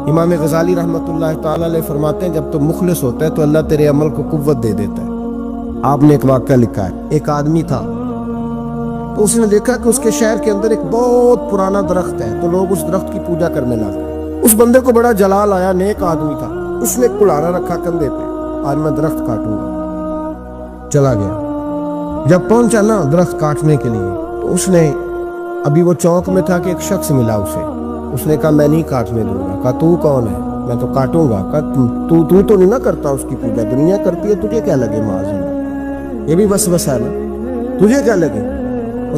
امام غزالی رحمۃ اللہ تعالی علیہ فرماتے ہیں جب تو مخلص ہوتا ہے تو اللہ تیرے عمل کو قوت دے دیتا ہے۔ آپ نے ایک واقعہ لکھا ہے، ایک آدمی تھا تو اس نے دیکھا کہ اس کے شہر کے اندر ایک بہت پرانا درخت ہے، تو لوگ اس درخت کی پوجا کرنے لگے۔ اس بندے کو بڑا جلال آیا، نیک آدمی تھا، اس نے ایک کلہاڑا رکھا کندھے پہ، آج میں درخت کاٹوں گا۔ چلا گیا، جب پہنچا نا درخت کاٹنے کے لیے تو اس نے، ابھی وہ چوک میں تھا کہ ایک شخص ملا اسے، اس نے کہا میں نہیں کاٹنے دوں گا۔ کہا تو کون ہے؟ میں تو کاٹوں گا۔ کہا تو نہیں نہ کرتا اس کی پوجا، دنیا کرتی ہے، تجھے کیا لگے؟ معاذ اللہ، یہ بھی وسوسہ ہے نا، تجھے کیا لگے؟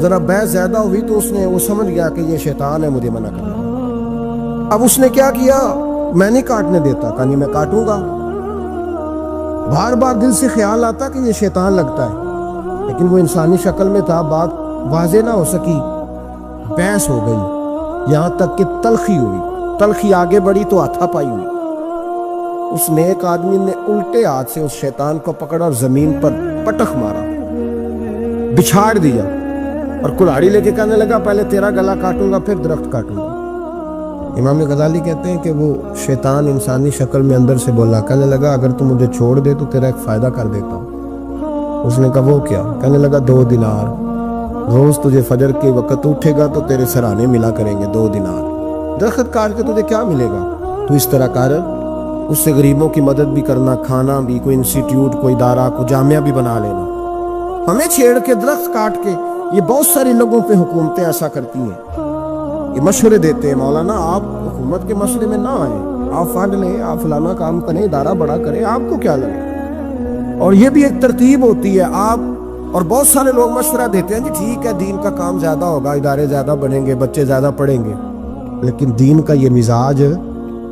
ذرا بحث زیادہ ہوئی تو اس نے، وہ سمجھ گیا کہ یہ شیطان ہے مجھے منع کرنے۔ اب اس نے کیا کیا؟ میں نہیں کاٹنے دیتا، کہا نہیں میں کاٹوں گا۔ بار بار دل سے خیال آتا کہ یہ شیطان لگتا ہے، لیکن وہ انسانی شکل میں تھا، بات واضح نہ ہو سکی، بحث ہو گئی، یہاں تک کہ تلخی ہوئی، تلخی آگے بڑھی تو ہاتھا پائی ہوئی۔ اس نیک آدمی نے الٹے ہاتھ سے اس شیطان کو پکڑا اور زمین پر پٹخ مارا، بچھاڑ دیا، اور کلہاڑی لے کے کہنے لگا پہلے تیرا گلا کاٹوں گا پھر درخت کاٹوں گا۔ امام غزالی کہتے ہیں کہ وہ شیطان انسانی شکل میں اندر سے بولا، کہنے لگا اگر تم مجھے چھوڑ دے تو تیرا ایک فائدہ کر دیتا ہوں۔ اس نے کہا وہ کیا؟ کہنے لگا 2 دینار، روز تجھے فجر کے وقت اٹھے گا تو تیرے سرانے ملا کریں گے 2 دینار۔ درخت کاٹ کے تجھے کیا ملے گا؟ تو اس طرح کر، اس سے غریبوں کی مدد بھی کرنا، کھانا بھی، کوئی انسٹیٹیوٹ، کوئی ادارہ، کوئی جامعہ بھی بنا لینا۔ ہمیں چھیڑ کے درخت کاٹ کے، یہ بہت سارے لوگوں پہ حکومتیں ایسا کرتی ہیں، یہ مشورے دیتے ہیں مولانا آپ حکومت کے مسئلے میں نہ آئیں، آپ فنڈ لیں، آپ فلانا کام کریں، ادارہ بڑا کریں، آپ کو کیا لگے؟ اور یہ بھی ایک ترتیب ہوتی ہے۔ آپ اور بہت سارے لوگ مشورہ دیتے ہیں جی ٹھیک ہے دین کا کام زیادہ ہوگا، ادارے زیادہ بڑھیں گے، بچے زیادہ پڑھیں گے، لیکن دین کا یہ مزاج،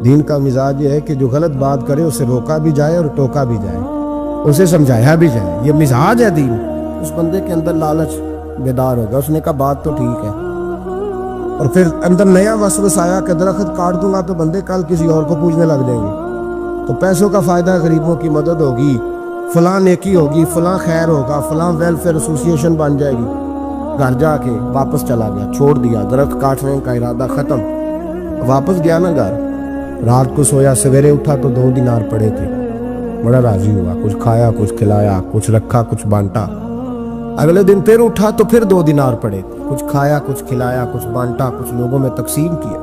دین کا مزاج یہ ہے کہ جو غلط بات کرے اسے روکا بھی جائے اور ٹوکا بھی جائے، اسے سمجھایا بھی جائے، یہ مزاج ہے دین۔ اس بندے کے اندر لالچ بیدار ہوگا، اس نے کہا بات تو ٹھیک ہے، اور پھر اندر نیا وسوسہ آیا کہ درخت کاٹ دوں گا تو بندے کل کسی اور کو پوجنے لگ جائیں گے، تو پیسوں کا فائدہ، غریبوں کی مدد ہوگی، فلاں نیکی ہوگی، فلاں خیر ہوگا، فلاں ویلفیئر ایسوسیشن بن جائے گی۔ گھر جا کے واپس چلا گیا، چھوڑ دیا، درخت کاٹنے کا ارادہ ختم۔ واپس گیا نا گھر، رات کو سویا، سویرے اٹھا تو 2 دینار پڑے تھے، بڑا راضی ہوا، کچھ کھایا، کچھ کھلایا، کچھ رکھا، کچھ بانٹا۔ اگلے دن پھر اٹھا تو پھر 2 دینار پڑے تھے، کچھ کھایا، کچھ کھلایا، کچھ بانٹا، کچھ لوگوں میں تقسیم کیا۔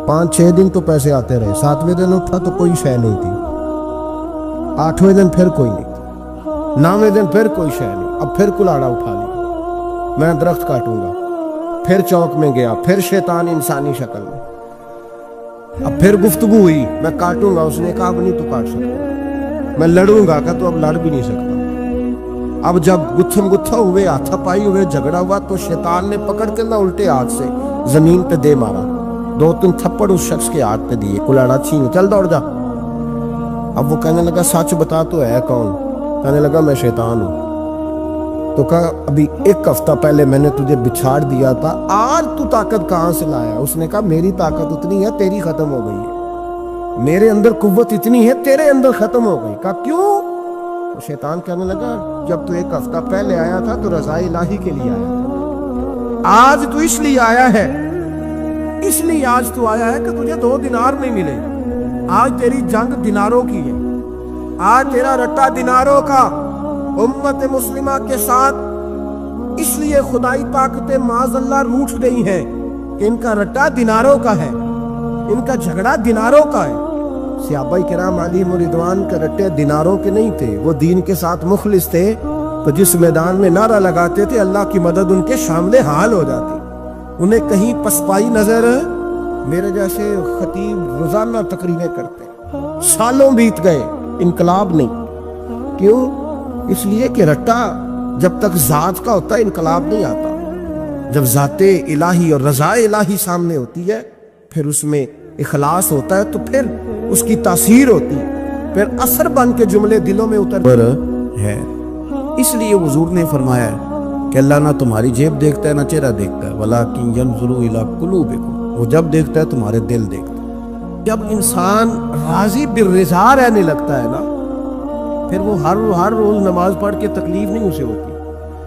5-6 دن تو پیسے آتے رہے، 7ویں دن اٹھا تو کوئی شے نہیں تھی، 8ویں دن پھر کوئی نہیں تھی، 9ویں دن پھر کوئی شے نہیں۔ اب پھر کلاڑا اٹھا لیا، میں درخت کاٹوں گا۔ پھر چوک میں گیا، پھر شیطان انسانی شکل میں، اب پھر گفتگو ہوئی، میں کاٹوں گا۔ اس نے کہا اب نہیں تو کاٹ سکتا، میں لڑوں گا۔ کہا تو اب لڑ بھی نہیں سکتا۔ اب جب گتھم گتھا ہوئے، ہاتھا پائی ہوئے، جھگڑا ہوا تو شیطان نے پکڑ کے نہ الٹے ہاتھ سے زمین پہ دے مارا، 2-3 تھپڑ اس شخص کے ہاتھ پہ دیے، کلاڑا چھین، چل دوڑ جا۔ اب وہ کہنے لگا سچ بتا تو ہے کون؟ کہنے لگا میں شیطان ہوں۔ تو کہا ابھی 1 ہفتہ پہلے میں نے تجھے بچھاڑ دیا تھا، آج تو طاقت کہاں سے لایا؟ اس نے کہا میری طاقت اتنی ہے، تیری ختم ہو گئی ہے، میرے اندر قوت اتنی ہے، تیرے اندر ختم ہو گئی۔ کہا کیوں؟ شیطان کہنے لگا جب تو 1 ہفتہ پہلے آیا تھا تو رضا الہی کے لیے آیا تھا، آج تو اس لیے آیا ہے، اس لیے آج تو آیا ہے کہ تجھے 2 دینار نہیں ملے۔ آج تیری جنگ دیناروں کی ہے، آج تیرا رٹا دیناروں کا امت مسلمہ کے ساتھ، اس لیے خدائی طاقتیں معاذ اللہ روٹھ گئی ہیں کہ ان کا رٹا دیناروں کا ہے، ان کا جھگڑا دیناروں کا ہے۔ صحابہ کرام علیہم رضوان کے رٹے دیناروں کے نہیں تھے، وہ دین کے ساتھ مخلص تھے، تو جس میدان میں نعرہ لگاتے تھے اللہ کی مدد ان کے شامل حال ہو جاتی۔ انہیں کہیں پسپائی نظر، میرے جیسے خطیب روزانہ تقریریں کرتے، سالوں بیت گئے، انقلاب نہیں۔ کیوں؟ اس لیے کہ رٹا جب تک ذات کا ہوتا ہے انقلاب نہیں آتا، جب ذات الہی اور رضا الہی سامنے ہوتی ہے پھر اس میں اخلاص ہوتا ہے، تو پھر اس کی تاثیر ہوتی ہے، پھر اثر بن کے جملے دلوں میں اتر ہے۔ اس لیے حضور نے فرمایا ہے کہ اللہ نہ تمہاری جیب دیکھتا ہے نہ چہرہ دیکھتا ہے، وَلَٰكِن يَنْظُرُ إِلَىٰ قُلُوبِكُمْ، وہ جب دیکھتا ہے تمہارے دل دیکھتا ہے۔ جب انسان راضی بالرضا رہنے لگتا ہے نا، پھر وہ ہر روز نماز پڑھ کے تکلیف نہیں اسے ہوتی،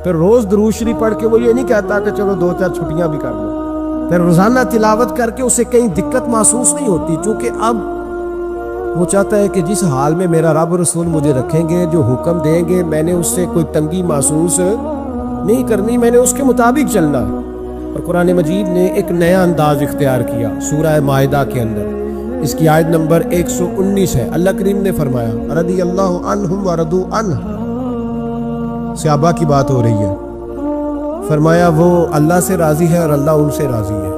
پھر روز درود شریف پڑھ کے وہ یہ نہیں کہتا کہ چلو 2-4 چھٹیاں بھی کر لو، پھر روزانہ تلاوت کر کے اسے کہیں دقت محسوس نہیں ہوتی، چونکہ اب وہ چاہتا ہے کہ جس حال میں میرا رب رسول مجھے رکھیں گے، جو حکم دیں گے، میں نے اس سے کوئی تنگی محسوس نہیں کرنی، میں نے اس کے مطابق چلنا۔ اور قرآن مجید نے ایک نیا انداز اختیار کیا سورہ مائدہ کے اندر، اس کی آیت نمبر 119 ہے۔ اللہ کریم نے فرمایا رضی اللہ عنہم ورضوا عنہ، صحابہ کی بات ہو رہی ہے، فرمایا وہ اللہ سے راضی ہے اور اللہ ان سے راضی ہے۔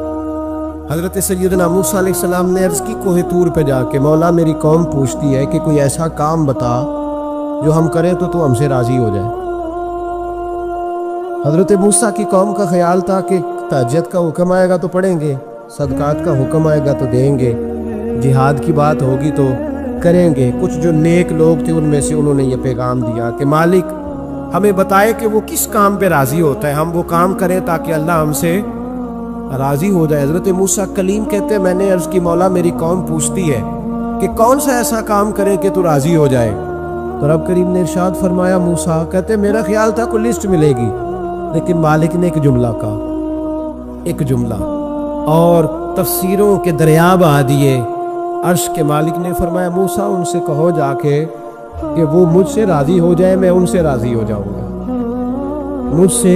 حضرت سیدنا موسیٰ علیہ السلام نے عرض کی کوہ طور پہ جا کے، مولا میری قوم پوچھتی ہے کہ کوئی ایسا کام بتا جو ہم کریں تو ہم سے راضی ہو جائے۔ حضرت موسیٰ کی قوم کا خیال تھا کہ تہجد کا حکم آئے گا تو پڑھیں گے، صدقات کا حکم آئے گا تو دیں گے، جہاد کی بات ہوگی تو کریں گے۔ کچھ جو نیک لوگ تھے ان میں سے انہوں نے یہ پیغام دیا کہ مالک ہمیں بتائے کہ وہ کس کام پہ راضی ہوتا ہے، ہم وہ کام کریں تاکہ اللہ ہم سے راضی ہو جائے۔ حضرت موسیٰ کلیم کہتے ہیں میں نے عرض کی مولا میری قوم پوچھتی ہے کہ کون سا ایسا کام کرے کہ تو راضی ہو جائے، تو رب کریم نے ارشاد فرمایا موسیٰ، کہتے میرا خیال تھا کوئی لسٹ ملے گی، لیکن مالک نے ایک جملہ کہا، ایک جملہ، اور تفسیروں کے دریا بہا دیے۔ عرش کے مالک نے فرمایا موسیٰ ان سے کہو جا کے کہ وہ مجھ سے راضی ہو جائے، میں ان سے راضی ہو جاؤں گا، مجھ سے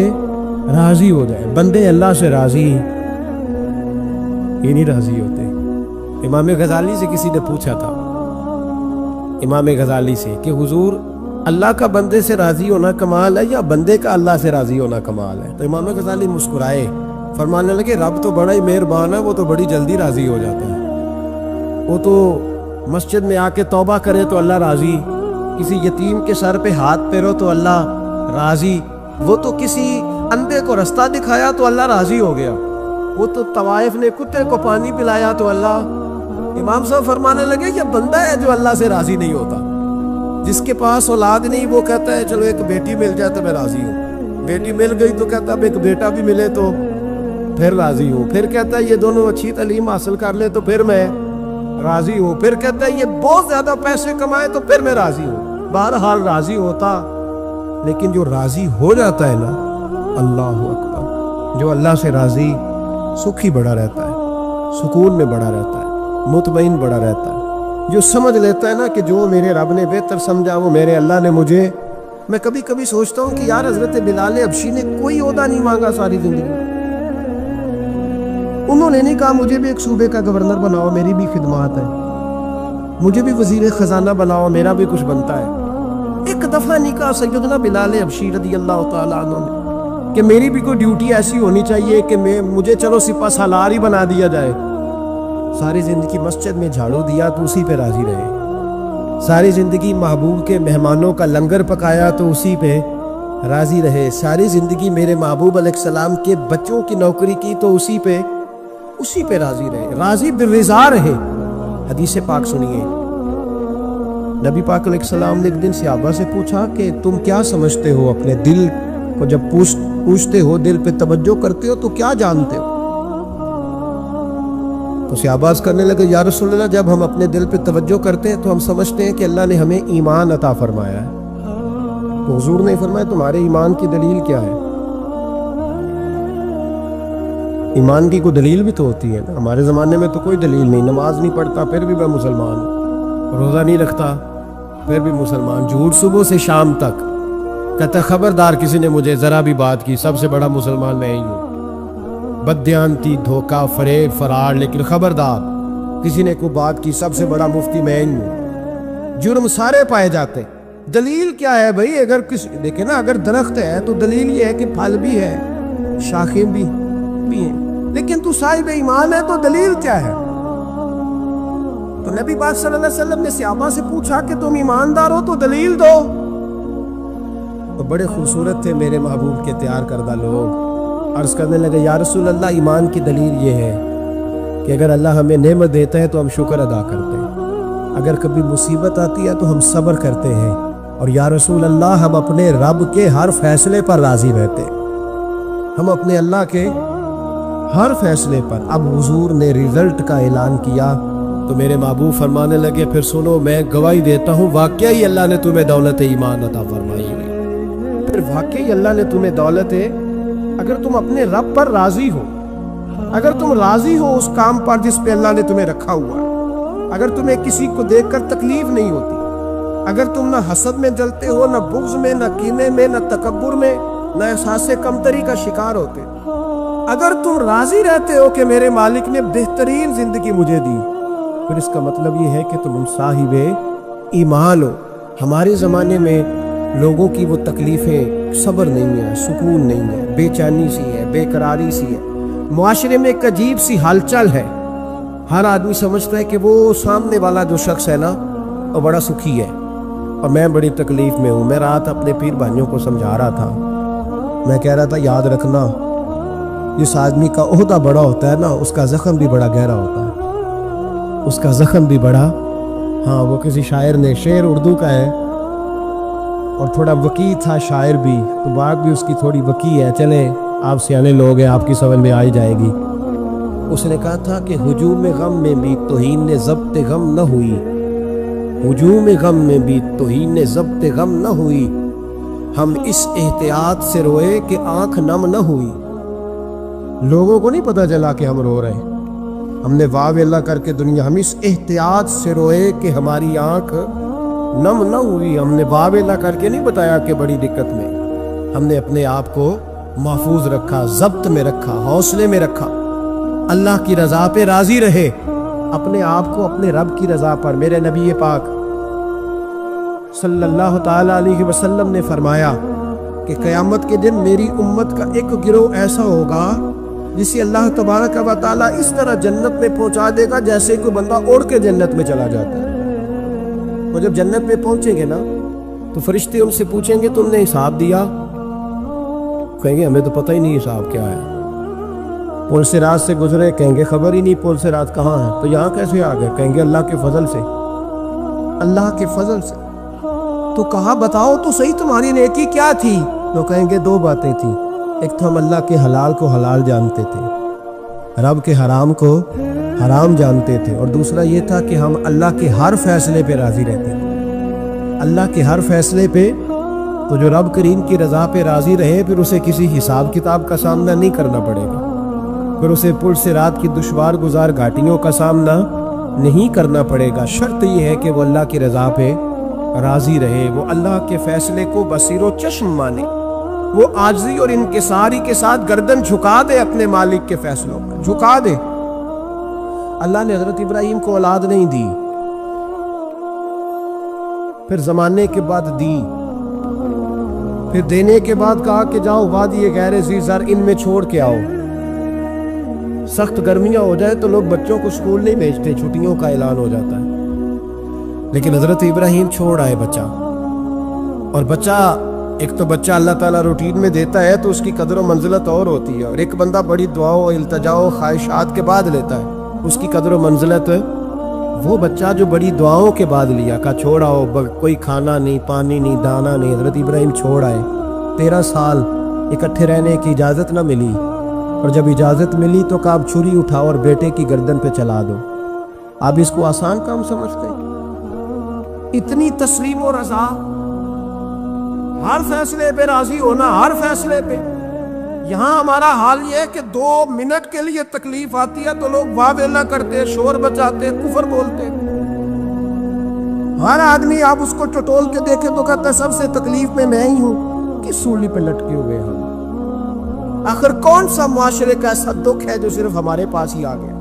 راضی ہو جائے۔ بندے اللہ سے راضی یہ نہیں راضی ہوتے۔ امام غزالی سے کسی نے پوچھا تھا، امام غزالی سے، کہ حضور اللہ کا بندے سے راضی ہونا کمال ہے یا بندے کا اللہ سے راضی ہونا کمال ہے؟ تو امام غزالی مسکرائے، فرمانے لگے رب تو بڑا ہی مہربان ہے، وہ تو بڑی جلدی راضی ہو جاتا ہے، وہ تو مسجد میں آ کے توبہ کرے تو اللہ راضی، کسی یتیم کے سر پہ ہاتھ پھیرو تو اللہ راضی، وہ تو کسی اندھے کو رستہ دکھایا تو اللہ راضی ہو گیا، وہ تو طوائف نے کتے کو پانی پلایا تو اللہ۔ امام صاحب فرمانے لگے یہ بندہ ہے جو اللہ سے راضی نہیں ہوتا، جس کے پاس اولاد نہیں وہ کہتا ہے چلو ایک بیٹی مل جائے تو میں راضی ہوں، بیٹی مل گئی تو کہتا اب ایک بیٹا بھی ملے تو پھر راضی ہوں، پھر کہتا ہے یہ دونوں اچھی تعلیم حاصل کر لے تو پھر میں راضی ہوں، پھر کہتا ہے یہ بہت زیادہ پیسے کمائے تو پھر میں راضی ہوں۔ بہرحال راضی ہوتا، لیکن جو راضی ہو جاتا ہے نا، اللہ اکبر، جو اللہ سے راضی سکھی بڑا رہتا ہے، سکون میں بڑا رہتا ہے، مطمئن بڑا رہتا ہے، جو سمجھ لیتا ہے نا کہ جو میرے رب نے بہتر سمجھا وہ میرے اللہ نے مجھے۔ میں کبھی کبھی سوچتا ہوں کہ یار حضرت بلال حبشی نے کوئی عہدہ نہیں مانگا ساری زندگی، انہوں نے نہیں کہا مجھے بھی ایک صوبے کا گورنر بناؤ میری بھی خدمات ہے، مجھے بھی وزیر خزانہ بناؤ میرا بھی کچھ بنتا ہے۔ ایک دفعہ نہیں کہا سیدنا بلال حبشی رضی اللہ تعالیٰ عنہ نے کہ میری بھی کوئی ڈیوٹی ایسی ہونی چاہیے کہ مجھے چلو سپہ سالار ہی بنا دیا جائے۔ ساری زندگی مسجد میں جھاڑو دیا تو اسی پہ راضی رہے، ساری زندگی محبوب کے مہمانوں کا لنگر پکایا تو اسی پہ راضی رہے، ساری زندگی میرے محبوب علیہ السلام کے بچوں کی نوکری کی تو اسی پہ راضی رہے، راضی بالرضا رہے۔ حدیث پاک سنیے، نبی پاک علیہ السلام نے ایک دن صحابہ سے پوچھا کہ تم کیا سمجھتے ہو اپنے دل کو، جب پوچھتے ہو دل پہ توجہ کرتے ہو تو کیا جانتے ہو؟ تو صحابہ عرض کرنے لگے یا رسول اللہ جب ہم اپنے دل پہ توجہ کرتے ہیں تو ہم سمجھتے ہیں کہ اللہ نے ہمیں ایمان عطا فرمایا ہے۔ تو حضور نے فرمایا تمہارے ایمان کی دلیل کیا ہے؟ ایمان کی کوئی دلیل بھی تو ہوتی ہے نا، ہمارے زمانے میں تو کوئی دلیل نہیں، نماز نہیں پڑھتا پھر بھی میں مسلمان ہوں، روزہ نہیں رکھتا پھر بھی مسلمان، جھوٹ صبح سے شام تک، کہتا خبردار کسی نے مجھے ذرا بھی بات کی سب سے بڑا مسلمان میں ہی ہوں، بددیانتی، دھوکہ، فریب، فرار، لیکن خبردار کسی نے کوئی بات کی سب سے بڑا مفتی میں ہی ہوں۔ جرم سارے پائے جاتے، دلیل کیا ہے بھائی؟ اگر دیکھیں نا، اگر درخت ہے تو دلیل یہ ہے کہ پھل بھی ہے، شاخیں بھی ہیں، لیکن تو صاحب ایمان ہے تو دلیل کیا ہے؟ تو نبی پاک صلی اللہ علیہ وسلم نے صحابہ سے پوچھا کہ تم ایماندار ہو تو دلیل دو۔ تو بڑے خوبصورت تھے میرے محبوب کے تیار کردہ لوگ، عرض کرنے لگے یا رسول اللہ ایمان کی دلیل یہ ہے کہ اگر اللہ ہمیں نعمت دیتا ہے تو ہم شکر ادا کرتے ہیں، اگر کبھی مصیبت آتی ہے تو ہم صبر کرتے ہیں، اور یا رسول اللہ ہم اپنے رب کے ہر فیصلے پر راضی رہتے ہیں، ہم اپنے اللہ کے ہر فیصلے پر۔ اب حضور نے رزلٹ کا اعلان کیا تو میرے محبوب فرمانے لگے پھر سنو میں گواہی دیتا ہوں واقعی اللہ نے تمہیں دولت ایمان عطا فرمائی ہے۔ پھر واقعی اللہ نے تمہیں دولت ہے اگر تم اپنے رب پر راضی ہو، اگر تم راضی ہو اس کام پر جس پہ اللہ نے تمہیں رکھا ہوا ہے، اگر تمہیں کسی کو دیکھ کر تکلیف نہیں ہوتی، اگر تم نہ حسد میں جلتے ہو، نہ بغض میں، نہ کینے میں، نہ تکبر میں، نہ احساس کمتری کا شکار ہوتے، اگر تم راضی رہتے ہو کہ میرے مالک نے بہترین زندگی مجھے دی، پھر اس کا مطلب یہ ہے کہ تم صاحب ایمان ہو۔ ہمارے زمانے میں لوگوں کی وہ تکلیفیں، صبر نہیں ہے، سکون نہیں ہے، بے چینی سی ہے، بے قراری سی ہے، معاشرے میں ایک عجیب سی ہلچل ہے۔ ہر آدمی سمجھتا ہے کہ وہ سامنے والا جو شخص ہے نا وہ بڑا سکھی ہے اور میں بڑی تکلیف میں ہوں۔ میں رات اپنے پیر بھائیوں کو سمجھا رہا تھا، میں کہہ رہا تھا یاد رکھنا جس آدمی کا عہدہ بڑا ہوتا ہے نا اس کا زخم بھی بڑا گہرا ہوتا ہے، اس کا زخم بھی بڑا، ہاں وہ کسی شاعر نے، شعر اردو کا ہے اور تھوڑا وقی تھا شاعر بھی، تو بات بھی اس کی تھوڑی وقی ہے، چلیں آپ سیانے لوگ ہیں آپ کی سمجھ میں آ ہی جائے گی۔ اس نے کہا تھا کہ ہجوم غم میں بھی توہین ضبط غم نہ ہوئی، ہجوم غم میں بھی توہین ضبط غم نہ ہوئی، ہم اس احتیاط سے روئے کہ آنکھ نم نہ ہوئی۔ لوگوں کو نہیں پتا چلا کہ ہم رو رہے ہیں، ہم نے واہ اللہ کر کے دنیا، ہم اس احتیاط سے روئے کہ ہماری آنکھ نم نہ ہوئی۔ ہم نے واہ اللہ کر کے نہیں بتایا کہ بڑی دقت میں، ہم نے اپنے آپ کو محفوظ رکھا، ضبط میں رکھا، حوصلے میں رکھا، اللہ کی رضا پہ راضی رہے، اپنے آپ کو اپنے رب کی رضا پر۔ میرے نبی پاک صلی اللہ تعالی علیہ وسلم نے فرمایا کہ قیامت کے دن میری امت کا ایک گروہ ایسا ہوگا جسے اللہ تبارک و تعالیٰ اس طرح جنت میں پہنچا دے گا جیسے کوئی بندہ اڑ کے جنت میں چلا جاتا ہے۔ وہ جب جنت میں پہنچیں گے نا تو فرشتے ان سے پوچھیں گے تم نے حساب دیا؟ کہیں گے ہمیں تو پتہ ہی نہیں حساب کیا ہے۔ پل سے رات سے گزرے، کہیں گے خبر ہی نہیں پل سے رات کہاں ہے، تو یہاں کیسے آ گئے؟ کہیں گے اللہ کے فضل سے، اللہ کے فضل سے۔ تو کہا بتاؤ تو صحیح تمہاری نیکی کیا تھی؟ تو کہیں گے دو باتیں تھیں، ایک تو ہم اللہ کے حلال کو حلال جانتے تھے، رب کے حرام کو حرام جانتے تھے، اور دوسرا یہ تھا کہ ہم اللہ کے ہر فیصلے پہ راضی رہتے تھے، اللہ کے ہر فیصلے پہ۔ تو جو رب کریم کی رضا پہ راضی رہے پھر اسے کسی حساب کتاب کا سامنا نہیں کرنا پڑے گا، پھر اسے پل سے رات کی دشوار گزار گھاٹیوں کا سامنا نہیں کرنا پڑے گا۔ شرط یہ ہے کہ وہ اللہ کی رضا پہ راضی رہے، وہ اللہ کے فیصلے کو بصیر و چشم مانے، وہ عاجزی اور انکساری کے ساتھ گردن جھکا دے اپنے مالک کے فیصلوں پر، جھکا دے۔ اللہ نے حضرت ابراہیم کو اولاد نہیں دی، پھر زمانے کے بعد دی، پھر دینے کے بعد کہا کہ جاؤ وادی غیر ذی زرع ان میں چھوڑ کے آؤ۔ سخت گرمیاں ہو جائے تو لوگ بچوں کو اسکول نہیں بھیجتے، چھٹیوں کا اعلان ہو جاتا ہے، لیکن حضرت ابراہیم چھوڑ آئے بچہ، اور بچہ ایک تو بچہ اللہ تعالیٰ روٹین میں دیتا ہے تو اس کی قدر و منزلت اور ہوتی ہے، اور ایک بندہ بڑی دعاؤں التجاؤں خواہشات کے بعد لیتا ہے، اس کی قدر و منزلت وہ بچہ جو بڑی دعاؤں کے بعد لیا، کہا چھوڑ آؤ، کوئی کھانا نہیں، پانی نہیں، دانا نہیں، حضرت ابراہیم چھوڑ آئے۔ 13 سال اکٹھے رہنے کی اجازت نہ ملی، اور جب اجازت ملی تو کہا اب چھری اٹھاؤ اور بیٹے کی گردن پہ چلا دو۔ آپ اس کو آسان کام سمجھتے ہیں؟ اتنی تسلیم و رضا، ہر فیصلے پہ راضی ہونا، ہر فیصلے پہ۔ یہاں ہمارا حال یہ ہے کہ 2 منٹ کے لیے تکلیف آتی ہے تو لوگ واہ ویلا کرتے، شور بچاتے، کفر بولتے۔ ہر آدمی آپ اس کو ٹٹول کے دیکھے تو کہتا ہے سب سے تکلیف میں ہی ہوں۔ کس سولی پہ لٹکے ہوئے ہم؟ آخر کون سا معاشرے کا ایسا دکھ ہے جو صرف ہمارے پاس ہی آ گیا؟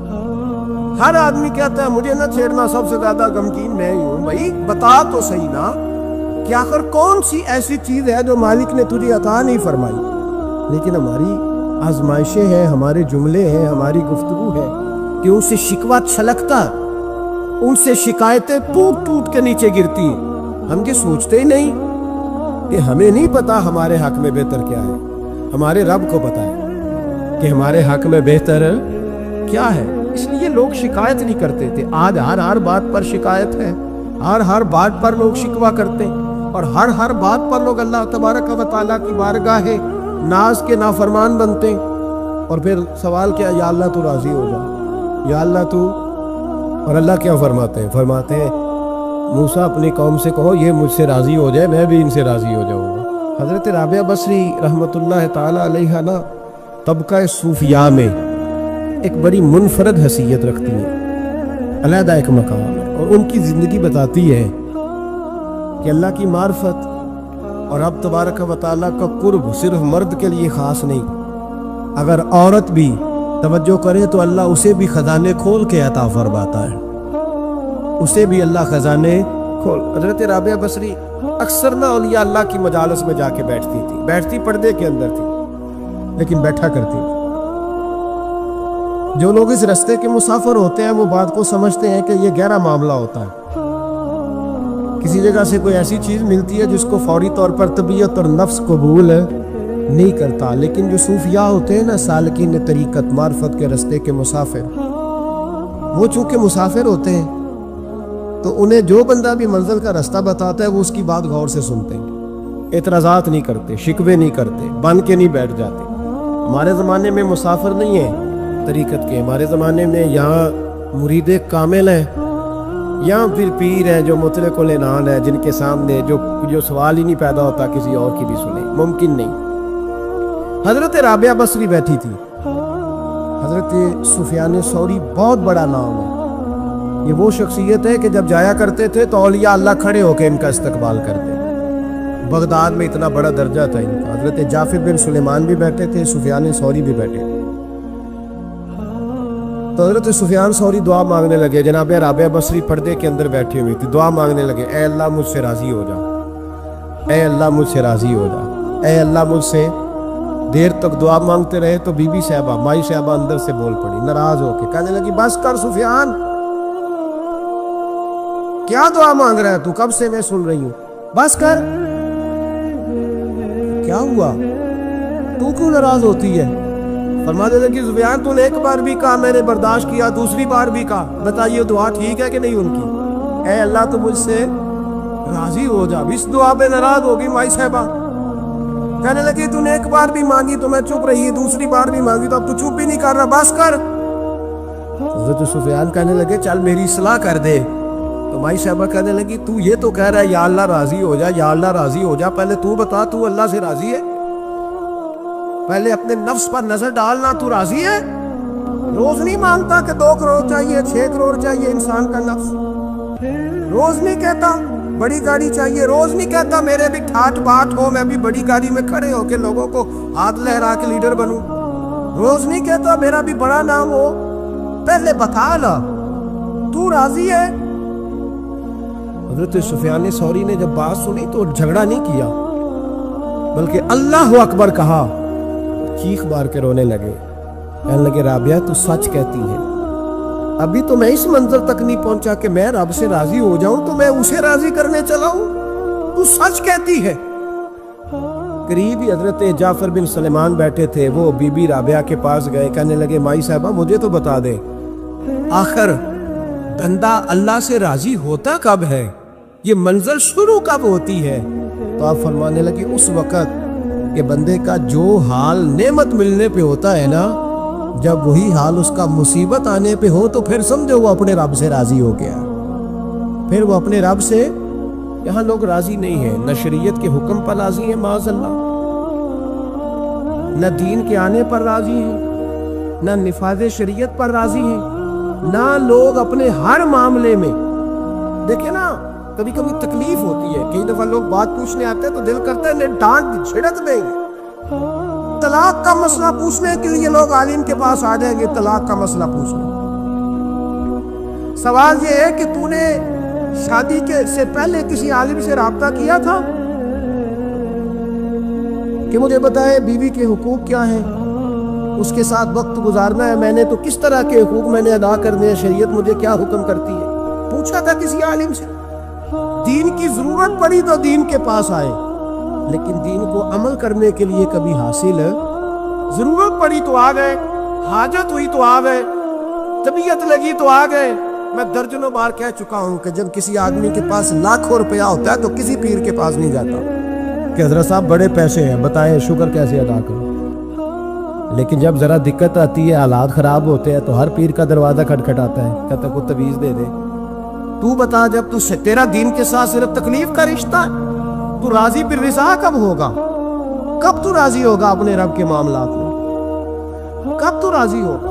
ہر آدمی کہتا ہے مجھے نہ چھیڑنا، سب سے زیادہ غمگین میں ہی ہوں۔ بھائی بتا تو صحیح نا کہ آخر کون سی ایسی چیز ہے جو مالک نے تجھے عطا نہیں فرمائی؟ لیکن ہماری آزمائشیں ہیں، ہمارے جملے ہیں، ہماری گفتگو ہے کہ ان سے شکوہ چھلکتا، ان سے شکایتیں ٹوٹ ٹوٹ کے نیچے گرتی ہیں۔ ہم یہ سوچتے ہی نہیں کہ ہمیں نہیں پتا ہمارے حق میں بہتر کیا ہے، ہمارے رب کو پتا ہے کہ ہمارے حق میں بہتر کیا ہے۔ اس لیے لوگ شکایت نہیں کرتے تھے، آج ہر بات پر شکایت ہے، ہر بات پر لوگ شکوہ کرتے ہیں، اور ہر بات پر لوگ اللہ تبارک و تعالیٰ کی بارگاہ ناز کے نافرمان بنتے ہیں۔ اور پھر سوال کیا، یا اللہ تو راضی ہو جا، یا اللہ تو۔ اور اللہ کیا فرماتے ہیں موسیٰ اپنی قوم سے کہو یہ مجھ سے راضی ہو جائے میں بھی ان سے راضی ہو جاؤں گا۔ حضرت رابعہ بصری رحمتاللہ تعالی علیہ نا طبقہ صوفیاء میں ایک بڑی منفرد حیثیت رکھتی ہیں، علیحدہ ایک مقام ہے، اور ان کی زندگی بتاتی ہے کہ اللہ کی معرفت اور رب تبارک و تعالیٰ کا قرب صرف مرد کے لیے خاص نہیں، اگر عورت بھی توجہ کرے تو اللہ اسے بھی خزانے کھول کے عطا فرماتا ہے، اسے بھی اللہ خزانے کھول۔ حضرت رابعہ بصری اکثر نہ اولیاء اللہ کی مجالس میں جا کے بیٹھتی تھی، بیٹھتی پردے کے اندر تھی لیکن بیٹھا کرتی تھی۔ جو لوگ اس رستے کے مسافر ہوتے ہیں وہ بات کو سمجھتے ہیں کہ یہ گہرا معاملہ ہوتا ہے، کسی جگہ سے کوئی ایسی چیز ملتی ہے جس کو فوری طور پر طبیعت اور نفس قبول نہیں کرتا، لیکن جو صوفیاء ہوتے ہیں نا، سالکین طریقت، معرفت کے رستے کے مسافر، وہ چونکہ مسافر ہوتے ہیں تو انہیں جو بندہ بھی منزل کا رستہ بتاتا ہے وہ اس کی بات غور سے سنتے ہیں، اعتراضات نہیں کرتے، شکوے نہیں کرتے، بن کے نہیں بیٹھ جاتے۔ ہمارے زمانے میں مسافر نہیں ہیں طریقت کے، ہمارے زمانے میں یہاں مرید کامل ہیں یا پھر پیر ہیں جو مطلق العنان ہے، جن کے سامنے جو سوال ہی نہیں پیدا ہوتا کسی اور کی بھی سنیں، ممکن نہیں۔ حضرت رابعہ بصری بیٹھی تھی، حضرت سفیان ثوری بہت بڑا نام ہے، یہ وہ شخصیت ہے کہ جب جایا کرتے تھے تو اولیاء اللہ کھڑے ہو کے ان کا استقبال کرتے، بغداد میں اتنا بڑا درجہ تھا ان کا۔ حضرت جعفر بن سلیمان بھی بیٹھے تھے، سفیان ثوری بھی بیٹھے تھے، تو حضرت سفیان ثوری دعا مانگنے لگے، جناب رابعہ بصری پردے کے اندر بیٹھی ہوئی تھی، دعا مانگنے لگے، اے اللہ مجھ سے راضی ہو جا، اے اللہ مجھ سے راضی ہو جا، اے اللہ مجھ سے۔ دیر تک دعا مانگتے رہے تو بی بی صاحبہ، مائی صاحبہ اندر سے بول پڑی ناراض ہو کے، کہنے لگی بس کر سفیان، کیا دعا مانگ رہا ہے تو، کب سے میں سن رہی ہوں، بس کر۔ کیا ہوا، تو کیوں ناراض ہوتی ہے؟ فرمانے لگی سفیان تو نے ایک بار بھی کہا، میں نے برداشت کیا، دوسری بار بھی کہا، بتائیے دعا ٹھیک ہے کہ نہیں ان کی؟ اے اللہ تو مجھ سے راضی ہو جا۔ اس دعا پہ ناراض ہوگی مائی صاحبہ، کہنے لگی تو نے ایک بار بھی مانگی تو میں چپ رہی، دوسری بار بھی مانگی تو اب تو چپ بھی نہیں کر رہا، بس کر۔ حضرت سفیان کہنے لگے چل میری اصلاح کر دے، تو مائی صاحبہ کہنے لگی تو یہ تو کہہ رہا ہے یا اللہ راضی ہو جا، یا اللہ راضی ہو جا، پہلے تو بتا تو اللہ سے راضی ہے؟ پہلے اپنے نفس پر نظر ڈالنا، تو راضی ہے؟ روز نہیں مانگتا کہ 2 کروڑ چاہیے، 6 کروڑ چاہیے، انسان کا نفس روز نہیں کہتا بڑی گاڑی چاہیے، روز نہیں کہتا میرے بھی ٹھاٹ باٹ ہو، میں بھی بڑی گاڑی میں کھڑے ہو کے لوگوں کو ہاتھ لہرا کے لیڈر بنوں، روز نہیں کہتا میرا بھی بڑا نام ہو، پہلے بتا لا تو راضی ہے؟ حضرت سفیان ثوری نے جب بات سنی تو جھگڑا نہیں کیا بلکہ اللہ اکبر کہا، چیخ مار کے رونے لگے، کہنے لگے رابعہ تو سچ کہتی ہے، ابھی تو میں اس منظر تک نہیں پہنچا کہ میں رب سے راضی ہو جاؤں تو میں اسے راضی کرنے چلا ہوں، تو سچ کہتی ہے۔ قریب ہی حضرت جعفر بن سلیمان بیٹھے تھے، وہ بی بی رابعہ کے پاس گئے، کہنے لگے مائی صاحبہ مجھے تو بتا دے آخر بندہ اللہ سے راضی ہوتا کب ہے، یہ منزل شروع کب ہوتی ہے؟ تو آپ فرمانے لگے اس وقت کہ بندے کا جو حال نعمت ملنے پہ ہوتا ہے نا، جب وہی حال اس کا مصیبت آنے پہ ہو تو پھر سمجھو وہ اپنے رب سے راضی ہو گیا، پھر وہ اپنے رب سے۔ یہاں لوگ راضی نہیں ہیں، نہ شریعت کے حکم پر راضی ہیں معاذ اللہ، نہ دین کے آنے پر راضی ہیں، نہ نفاذ شریعت پر راضی ہیں، نہ لوگ اپنے ہر معاملے میں۔ دیکھیں نا کبھی کبھی تکلیف ہوتی ہے، کئی دفعہ لوگ بات پوچھنے آتے ہیں تو دل کرتا ہے انہیں ڈانٹ چھڑک دیں گے، طلاق کا مسئلہ پوچھنے کے لیے لوگ عالم کے پاس آ جائیں گے، طلاق کا مسئلہ پوچھنے۔ سوال یہ ہے کہ تو نے شادی سے پہلے کسی عالم سے رابطہ کیا تھا کہ مجھے بتائے بیوی کے حقوق کیا ہیں، اس کے ساتھ وقت گزارنا ہے، میں نے تو کس طرح کے حقوق میں نے ادا کرنے ہیں، شریعت مجھے کیا حکم کرتی ہے؟ پوچھا تھا کسی عالم سے؟ دین کی ضرورت پڑی تو دین کے پاس آئے، لیکن دین کو عمل کرنے کے لیے کبھی حاصل ضرورت پڑی تو آ گئے، حاجت ہوئی تو آ گئے، طبیعت لگی تو آ گئے۔ میں درجنوں بار کہہ چکا ہوں کہ جب کسی آدمی کے پاس لاکھوں روپیہ ہوتا ہے تو کسی پیر کے پاس نہیں جاتا کہ حضرت صاحب بڑے پیسے ہیں بتائیں شکر کیسے ادا کروں، لیکن جب ذرا دقت آتی ہے، حالات خراب ہوتے ہیں تو ہر پیر کا دروازہ کھٹکھٹاتا ہے، کہتا ہے کوئی تعویذ دے دے، تو بتا جب تو تیرا دین کے ساتھ صرف تکلیف کا رشتہ ہے، تو راضی بالرضا کب ہوگا؟ کب تو راضی ہوگا اپنے رب کے معاملات میں؟ کب تو راضی ہوگا؟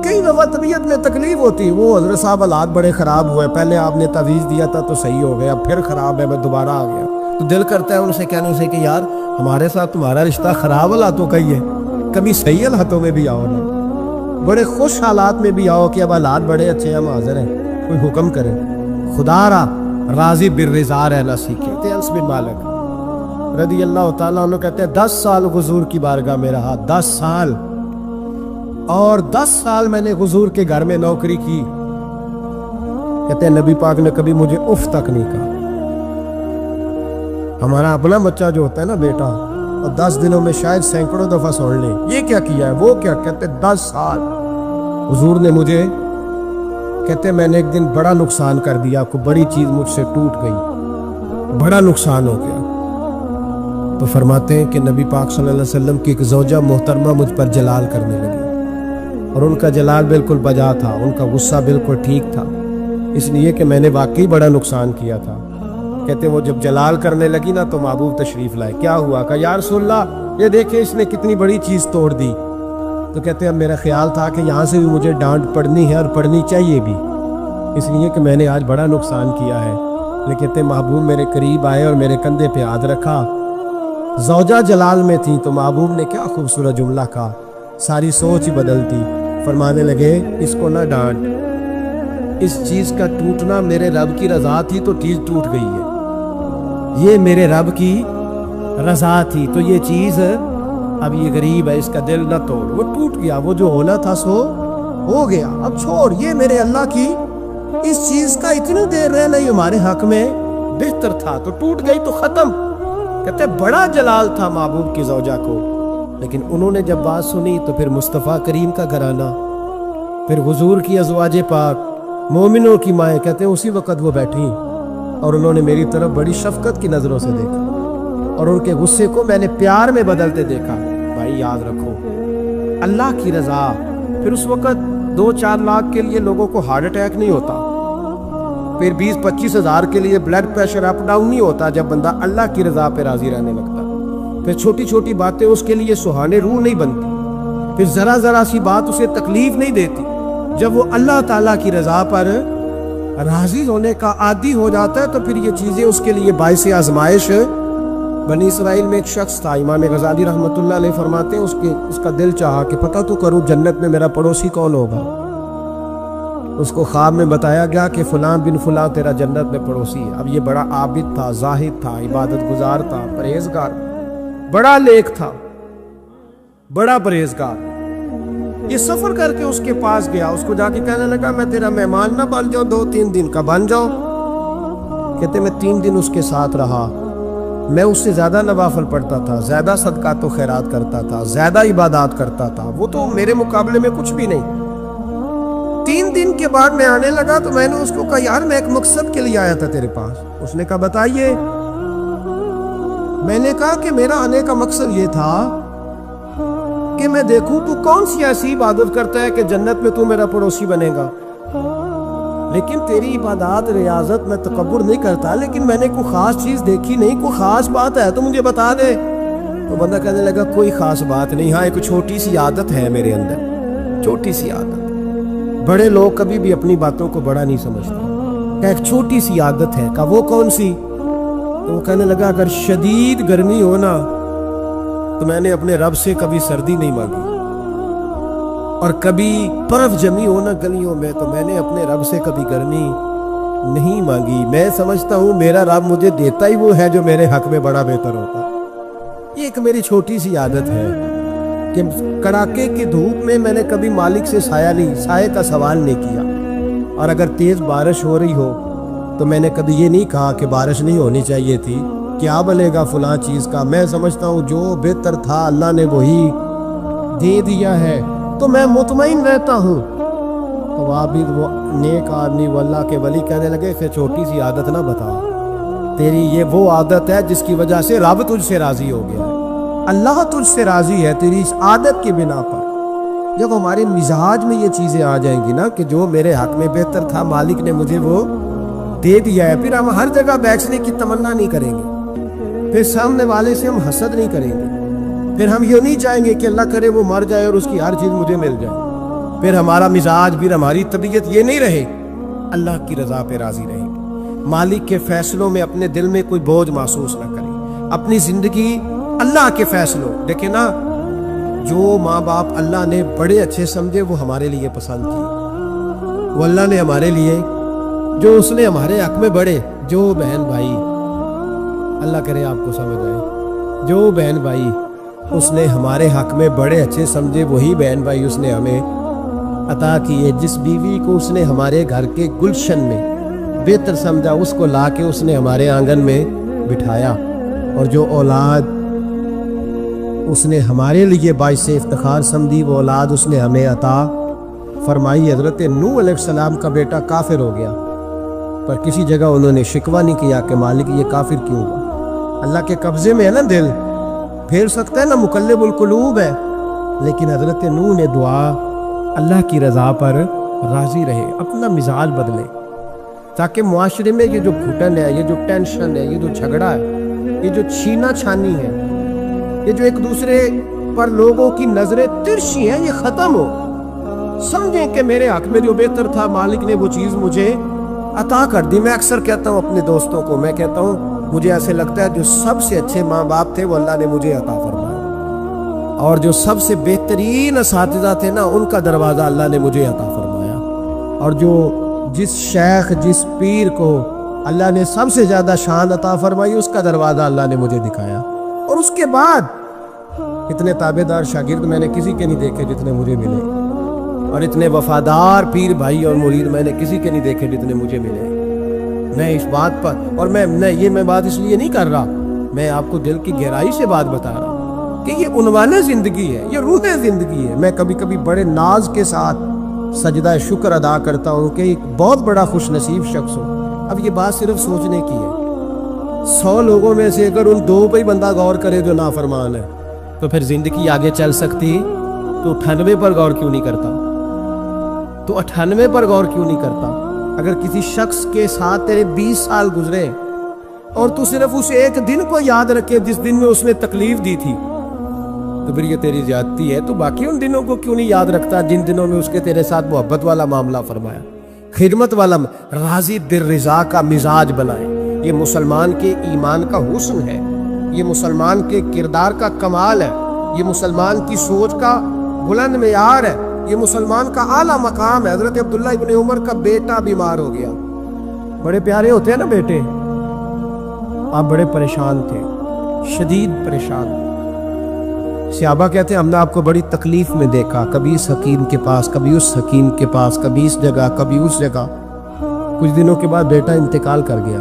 کئی دفعہ طبیعت میں تکلیف ہوتی، وہ حضرت صاحب حالات بڑے خراب ہوئے، پہلے آپ نے تعویذ دیا تھا تو صحیح ہو گیا، پھر خراب ہے، میں دوبارہ آ گیا، تو دل کرتا ہے ان سے کہنے سے کہ یار ہمارے ساتھ تمہارا رشتہ خراب حالاتوں کا ہی ہے، کبھی صحیح حالاتوں میں بھی آؤ نا، بڑے خوش حالات میں بھی آؤ کہ اب حالات بڑے اچھے ہیں، ہم حاضر ہیں، کوئی حکم کرے۔ خدا را راضی بالرضا رہنا سیکھے۔ انس بن مالک رضی اللہ تعالیٰ عنہ کہتے ہیں 10 سال حضور کی بارگاہ میں رہا، 10 سال، اور 10 سال میں نے حضور کے گھر میں نوکری کی۔ کہتے ہیں نبی پاک نے کبھی مجھے اف تک نہیں کہا۔ ہمارا اپنا بچہ جو ہوتا ہے نا بیٹا، اور 10 دنوں میں شاید سینکڑوں دفعہ سن لے یہ کیا کیا ہے، وہ کیا، کہتے 10 سال حضور نے مجھے، کہتے میں نے ایک دن بڑا نقصان کر دیا، کوئی بڑی چیز مجھ سے ٹوٹ گئی، بڑا نقصان ہو گیا، تو فرماتے ہیں کہ نبی پاک صلی اللہ علیہ وسلم کی ایک زوجہ محترمہ مجھ پر جلال کرنے لگی، اور ان کا جلال بالکل بجا تھا، ان کا غصہ بالکل ٹھیک تھا، اس لیے کہ میں نے واقعی بڑا نقصان کیا تھا۔ کہتے ہیں وہ جب جلال کرنے لگی نا تو محبوب تشریف لائے، کیا ہوا؟ کہا یا رسول اللہ یہ دیکھیں اس نے کتنی بڑی چیز توڑ دی۔ تو کہتے ہیں اب میرا خیال تھا کہ یہاں سے بھی مجھے ڈانٹ پڑنی ہے اور پڑنی چاہیے بھی، اس لیے کہ میں نے آج بڑا نقصان کیا ہے۔ لیکن کہتے ہیں محبوب میرے قریب آئے اور میرے کندھے پہ ہاتھ رکھا، زوجہ جلال میں تھی، تو محبوب نے کیا خوبصورت جملہ کہا، ساری سوچ ہی بدلتی، فرمانے لگے اس کو نہ ڈانٹ، اس چیز کا ٹوٹنا میرے رب کی رضا تھی تو چیز ٹوٹ گئی ہے، یہ میرے رب کی رضا تھی تو یہ چیز اب یہ غریب ہے، اس کا دل نہ توڑ، وہ ٹوٹ گیا، وہ جو ہونا تھا سو ہو گیا، اب چھوڑ، یہ میرے اللہ کی اس چیز کا اتنی دیر رہنا ہی ہمارے حق میں بہتر تھا، تو ٹوٹ گئی تو ختم۔ کہتے بڑا جلال تھا محبوب کی زوجہ کو، لیکن انہوں نے جب بات سنی تو پھر مصطفیٰ کریم کا گھرانہ، پھر حضور کی ازواج پاک مومنوں کی مائیں، کہتے ہیں اسی وقت وہ بیٹھی اور انہوں نے میری طرف بڑی شفقت کی نظروں سے دیکھا، اور ان کے غصے کو میں نے پیار میں بدلتے دیکھا۔ بھائی یاد رکھو اللہ کی رضا، پھر اس وقت 2-4 لاکھ کے لیے لوگوں کو ہارٹ اٹیک نہیں ہوتا، پھر 20-25 ہزار کے لیے بلڈ پریشر اپ ڈاؤن نہیں ہوتا جب بندہ اللہ کی رضا پہ راضی رہنے لگتا، پھر چھوٹی چھوٹی باتیں اس کے لیے سہانے روح نہیں بنتی، پھر ذرا ذرا سی بات اسے تکلیف نہیں دیتی، جب وہ اللہ تعالیٰ کی رضا پر راضی ہونے کا عادی ہو جاتا ہے تو پھر یہ چیزیں اس کے لیے باعث آزمائش۔ بنی اسرائیل میں ایک شخص تھا، امام غزالی رحمۃ اللہ علیہ فرماتے ہیں اس کا دل چاہا کہ پتہ تو کروں جنت میں میرا پڑوسی کون ہوگا، اس کو خواب میں بتایا گیا کہ فلاں بن فلاں تیرا جنت میں پڑوسی ہے۔ اب یہ بڑا عابد تھا، زاہد تھا، عبادت گزار تھا، پرہیزگار، بڑا نیک تھا، بڑا پرہیزگار۔ یہ سفر کر کے اس کے پاس گیا، اس کو جا کے کہنے لگا میں تیرا مہمان نہ بن جاؤں، 2-3 دن کا بن جاؤ۔ کہتے میں 3 دن اس کے ساتھ رہا، میں اس سے زیادہ نوافل پڑھتا تھا، زیادہ صدقات و خیرات کرتا تھا، زیادہ عبادات کرتا تھا، وہ تو میرے مقابلے میں کچھ بھی نہیں۔ 3 دن کے بعد میں آنے لگا تو میں نے اس کو کہا یار میں ایک مقصد کے لیے آیا تھا تیرے پاس۔ اس نے کہا بتائیے۔ میں نے کہا کہ میرا آنے کا مقصد یہ تھا کہ میں دیکھوں تو کون سی ایسی عبادت کرتا ہے کہ جنت میں تو میرا پڑوسی بنے گا، لیکن تیری عبادات ریاضت میں تکبر نہیں کرتا، لیکن میں نے کوئی خاص چیز دیکھی نہیں، کوئی خاص بات ہے تو مجھے بتا دے۔ تو بندہ کہنے لگا کوئی خاص بات نہیں، ہاں ایک چھوٹی سی عادت ہے میرے اندر، چھوٹی سی عادت۔ بڑے لوگ کبھی بھی اپنی باتوں کو بڑا نہیں سمجھتے، ایک چھوٹی سی عادت ہے۔ کہا وہ کون سی؟ تو وہ کہنے لگا اگر شدید گرمی ہو نا تو میں نے اپنے رب سے کبھی سردی نہیں مانگی، اور کبھی برف جمی ہو نا گلیوں میں تو میں نے اپنے رب سے کبھی گرمی نہیں مانگی۔ میں سمجھتا ہوں میرا رب مجھے دیتا ہی وہ ہے جو میرے حق میں بڑا بہتر ہوتا۔ یہ ایک میری چھوٹی سی عادت ہے کہ کڑاکے کی دھوپ میں میں نے کبھی مالک سے سائے کا سوال نہیں کیا، اور اگر تیز بارش ہو رہی ہو تو میں نے کبھی یہ نہیں کہا کہ بارش نہیں ہونی چاہیے تھی، کیا بلے گا فلاں چیز کا۔ میں سمجھتا ہوں جو بہتر تھا اللہ نے وہی دے دیا ہے تو میں مطمئن رہتا ہوں۔ تو عابد وہ نیک آدمی وہ اللہ کے ولی کہنے لگے کہ چھوٹی سی عادت نہ بتا، تیری یہ وہ عادت ہے جس کی وجہ سے رب تجھ سے راضی ہو گیا ہے، اللہ تجھ سے راضی ہے تیری اس عادت کی بنا پر۔ جب ہمارے مزاج میں یہ چیزیں آ جائیں گی نا کہ جو میرے حق میں بہتر تھا مالک نے مجھے وہ دے دیا ہے، پھر ہم ہر جگہ بیٹھنے کی تمنا نہیں کریں گے، پھر سامنے والے سے ہم حسد نہیں کریں گے، پھر ہم یہ نہیں چاہیں گے کہ اللہ کرے وہ مر جائے اور اس کی ہر چیز مجھے مل جائے، پھر ہمارا مزاج، پھر ہماری طبیعت یہ نہیں رہے، اللہ کی رضا پہ راضی رہے گی، مالک کے فیصلوں میں اپنے دل میں کوئی بوجھ محسوس نہ کریں، اپنی زندگی اللہ کے فیصلوں، دیکھیں نا، جو ماں باپ اللہ نے بڑے اچھے سمجھے وہ ہمارے لیے پسند کیے، وہ اللہ نے ہمارے لیے جو اس نے ہمارے حق میں بڑے، جو بہن بھائی، اللہ کرے آپ کو سمجھ آئے، جو بہن بھائی اس نے ہمارے حق میں بڑے اچھے سمجھے وہی بہن بھائی اس نے ہمیں عطا کیے، جس بیوی کو اس نے ہمارے گھر کے گلشن میں بہتر سمجھا اس کو لا کے اس نے ہمارے آنگن میں بٹھایا، اور جو اولاد اس نے ہمارے لیے باعث افتخار سمجھی وہ اولاد اس نے ہمیں عطا فرمائی۔ حضرت نوح علیہ السلام کا بیٹا کافر ہو گیا، پر کسی جگہ انہوں نے شکوہ نہیں کیا کہ مالک یہ کافر کیوں ہوا، اللہ کے قبضے میں ہے نا دل، پھیر سکتا ہے نا، مقلب القلوب ہے، لیکن حضرت نوح نے دعا اللہ کی رضا پر راضی رہے، اپنا مزاج بدلے، تاکہ معاشرے میں یہ جو گھٹن ہے، یہ جو ٹینشن ہے، یہ جو جھگڑا ہے، یہ جو چھینا چھانی ہے، یہ جو ایک دوسرے پر لوگوں کی نظریں ترشی ہیں، یہ ختم ہو، سمجھیں کہ میرے حق میں جو بہتر تھا مالک نے وہ چیز مجھے عطا کر دی۔ میں اکثر کہتا ہوں اپنے دوستوں کو، میں کہتا ہوں مجھے ایسے لگتا ہے جو سب سے اچھے ماں باپ تھے وہ اللہ نے مجھے عطا فرمایا، اور جو سب سے بہترین اساتذہ تھے نا ان کا دروازہ اللہ نے مجھے عطا فرمایا، اور جو جس شیخ جس پیر کو اللہ نے سب سے زیادہ شان عطا فرمائی اس کا دروازہ اللہ نے مجھے دکھایا، اور اس کے بعد اتنے تابع دار شاگرد میں نے کسی کے نہیں دیکھے جتنے مجھے ملے، اور اتنے وفادار پیر بھائی اور مرید میں نے کسی کے نہیں دیکھے جتنے مجھے ملے۔ میں اس بات پر، اور میں بات اس لیے نہیں کر رہا، میں آپ کو دل کی گہرائی سے بات بتا رہا ہوں کہ یہ عنوان زندگی ہے، یہ روح زندگی ہے۔ میں کبھی کبھی بڑے ناز کے ساتھ سجدہ شکر ادا کرتا ہوں کہ ایک بہت بڑا خوش نصیب شخص ہوں۔ اب یہ بات صرف سوچنے کی ہے، 100 لوگوں میں سے اگر ان 2 پہ ہی بندہ غور کرے جو نافرمان ہے تو پھر زندگی آگے چل سکتی، تو 98 پر غور کیوں نہیں کرتا؟ تو 98 پر غور کیوں نہیں کرتا؟ اگر کسی شخص کے ساتھ تیرے 20 سال گزرے اور تو صرف اس ایک دن کو یاد رکھے جس دن میں اس نے تکلیف دی تھی، تو پھر یہ تیری زیادتی ہے۔ تو باقی ان دنوں کو کیوں نہیں یاد رکھتا جن دنوں میں اس کے تیرے ساتھ محبت والا معاملہ فرمایا، خدمت والا، راضی دل رضا کا مزاج بنائے۔ یہ مسلمان کے ایمان کا حسن ہے، یہ مسلمان کے کردار کا کمال ہے، یہ مسلمان کی سوچ کا بلند معیار ہے، یہ مسلمان کا اعلیٰ مقام ہے۔ حضرت عبداللہ ابن عمر کا بیٹا بیمار ہو گیا، بڑے پیارے ہوتے ہیں نا بیٹے، آپ بڑے پریشان تھے، شدید پریشان۔ صحابہ کہتے ہیں ہم نے آپ کو بڑی تکلیف میں دیکھا، کبھی اس حکیم کے پاس، کبھی اس حکیم کے پاس، کبھی اس جگہ، کبھی اس جگہ۔ کچھ دنوں کے بعد بیٹا انتقال کر گیا،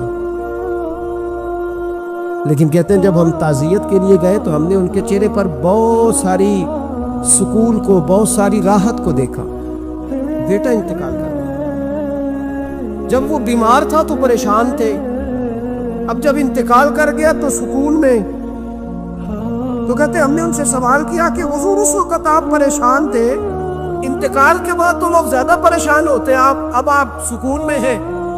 لیکن کہتے ہیں جب ہم تعزیت کے لیے گئے تو ہم نے ان کے چہرے پر بہت ساری سکون کو، بہت ساری راحت کو دیکھا۔ بیٹا انتقال کر گیا، جب وہ بیمار تھا تو پریشان تھے، اب جب انتقال کر گیا تو سکون میں۔ تو کہتے ہیں ہم نے ان سے سوال کیا کہ حضور اس وقت آپ پریشان تھے، انتقال کے بعد تو لوگ زیادہ پریشان ہوتے ہیں، اب آپ سکون میں ہیں۔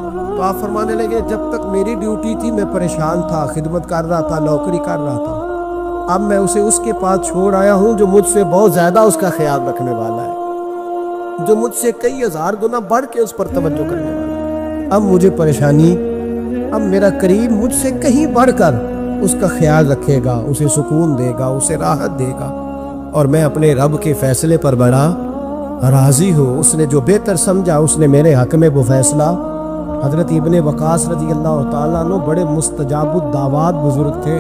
تو آپ فرمانے لگے جب تک میری ڈیوٹی تھی میں پریشان تھا، خدمت کر رہا تھا، نوکری کر رہا تھا، اب میں اسے اس کے پاس چھوڑ آیا ہوں جو مجھ سے بہت زیادہ اس کا خیال رکھنے والا ہے، جو مجھ سے کئی ہزار گنا بڑھ کے اس پر توجہ کرنے والا ہے۔ اب مجھے پریشانی، اب میرا قریب مجھ سے کہیں بڑھ کر اس کا خیال رکھے گا، اسے سکون دے گا، اسے راحت دے گا، اور میں اپنے رب کے فیصلے پر بڑا راضی ہوں۔ اس نے جو بہتر سمجھا اس نے میرے حق میں وہ فیصلہ۔ حضرت ابن وقاص رضی اللہ تعالیٰ عنہ بڑے مستجاب الدعوات بزرگ تھے،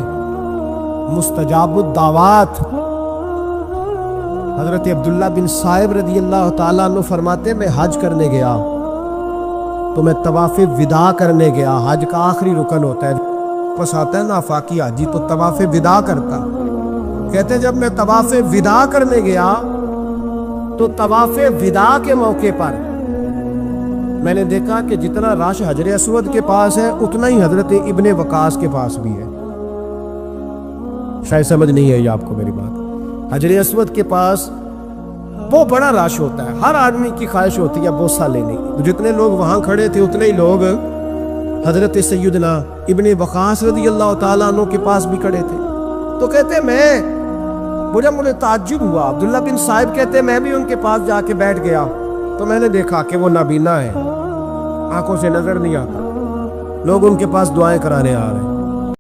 مستجاب الدعوات۔ حضرت عبداللہ بن صائب رضی اللہ تعالیٰ عنہ فرماتے میں حج کرنے گیا تو میں طواف وداع کرنے گیا، حج کا آخری رکن ہوتا ہے، پس آتا ہے نا آفاقی حاجی تو طواف وداع کرتا۔ کہتے جب میں طواف وداع کرنے گیا تو طواف وداع کے موقع پر میں نے دیکھا کہ جتنا رش حجر اسود کے پاس ہے اتنا ہی حضرت ابن وقاص کے پاس بھی ہے۔ شاید سمجھ نہیں آئی آپ کو میری بات۔ حجر اسود کے پاس وہ بڑا رش ہوتا ہے، ہر آدمی کی خواہش ہوتی ہے بوسہ لینے کی، جتنے لوگ وہاں کھڑے تھے اتنے ہی لوگ حضرت سیدنا ابن وقاص رضی اللہ تعالیٰ عنہ کے پاس بھی کھڑے تھے. تو کہتے مجھے تعجب ہوا. عبداللہ بن صائب کہتے میں بھی ان کے پاس جا کے بیٹھ گیا تو میں نے دیکھا کہ وہ نابینا ہے, آنکھوں سے نظر نہیں آتا. لوگ ان کے پاس دعائیں کرانے آ رہے ہیں.